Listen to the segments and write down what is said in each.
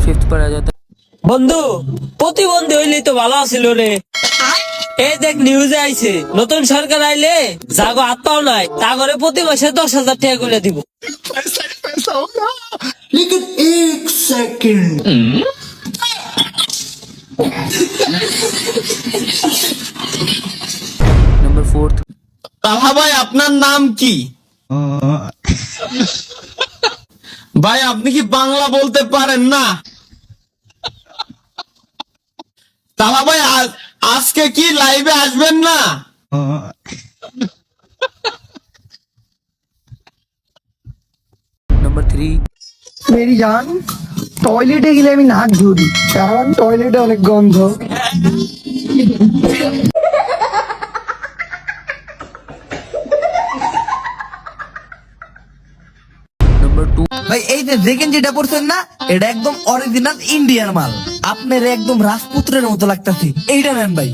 Fifth पर आ जाता है। বন্ধু প্রতিবন্ধী হইলেই তো ভালো আছিল রে। এই দেখ নিউজে আইছে নতুন সরকার আইলে যাগো হাত পাও নাই তা করে প্রতি মাসে 10,000 টাকা করে দিব। लेकिन एक सेकंड नंबर फोर्थ। তাহা ভাই আপনার নাম কি? ভাই আপনি কি বাংলা বলতে পারেন না? তাহা ভাই আজকে কি লাইভে আসবেন না? Number three. मेरी जान টয়লেটে গেলে আমি নাক ধুই, কারণ টয়লেটে অনেক গন্ধ। Number two. ভাই এই যে দেখেন যেটা পড়ছেন না, এটা একদম অরিজিনাল ইন্ডিয়ান মাল। আপনার একদম রাজপুত্রের মতো লাগতেছে, এইটা নেন ভাই।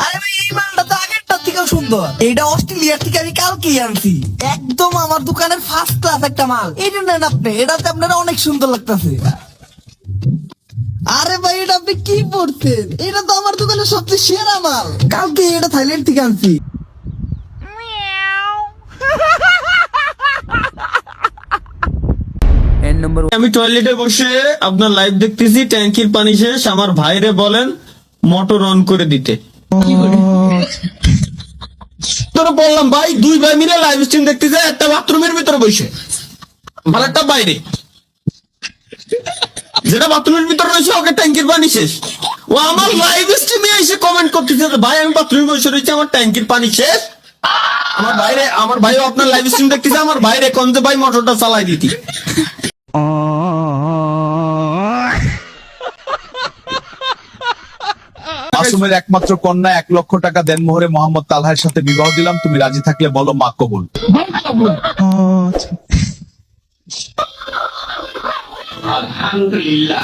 আরে ভাই এই মালটা তো আগেরটার থেকেও সুন্দর। এইটা অস্ট্রেলিয়ার থেকে আমি কালকেই আনছি, একদম আমার দোকানের ফার্স্ট ক্লাস একটা মাল। এইটা নেন আপনি, এটাতে আপনার অনেক সুন্দর লাগতেছে। আরে ভাই এটা আপনি কি পড়ছেন? এটা তো আমার দোকানের সবচেয়ে সেরা মাল, কালকে এটা থাইল্যান্ড থেকে আনছি। एंड नंबर আমি টয়লেটে বসে আপনার লাইভ দেখতেছি, ট্যাঙ্কির পানি শেষ, আমার ভাইরে বলেন মোটর অন করে দিতে। তোরা বললাম ভাই দুই ভাই মিলে লাইভ স্ট্রিম দেখতেছে, একটা বাথরুমের ভিতরে বসে, মানে একটা বাইরে। যেটা বাথরুমের ভিতরে রয়েছে ওকে ট্যাঙ্কির পানি শেষ, ও আমার লাইভ স্ট্রিমে এসে কমেন্ট করতেছে ভাই আমি বাথরুমে বসে রয়েছি আমার ট্যাঙ্কির পানি শেষ। আমার ভাইও আপনার লাইভ স্ট্রিম দেখতেছে, আমার ভাইরে কোন যে ভাই মোটরটা চালাই দিতি। মাসুমের একমাত্র কন্যা 1,00,000 টাকা দেনমোহরে মোহাম্মদ তালহার সাথে বিবাহ দিলাম, তুমি রাজি থাকলে বলো মা কবুল। আলহামদুলিল্লাহ।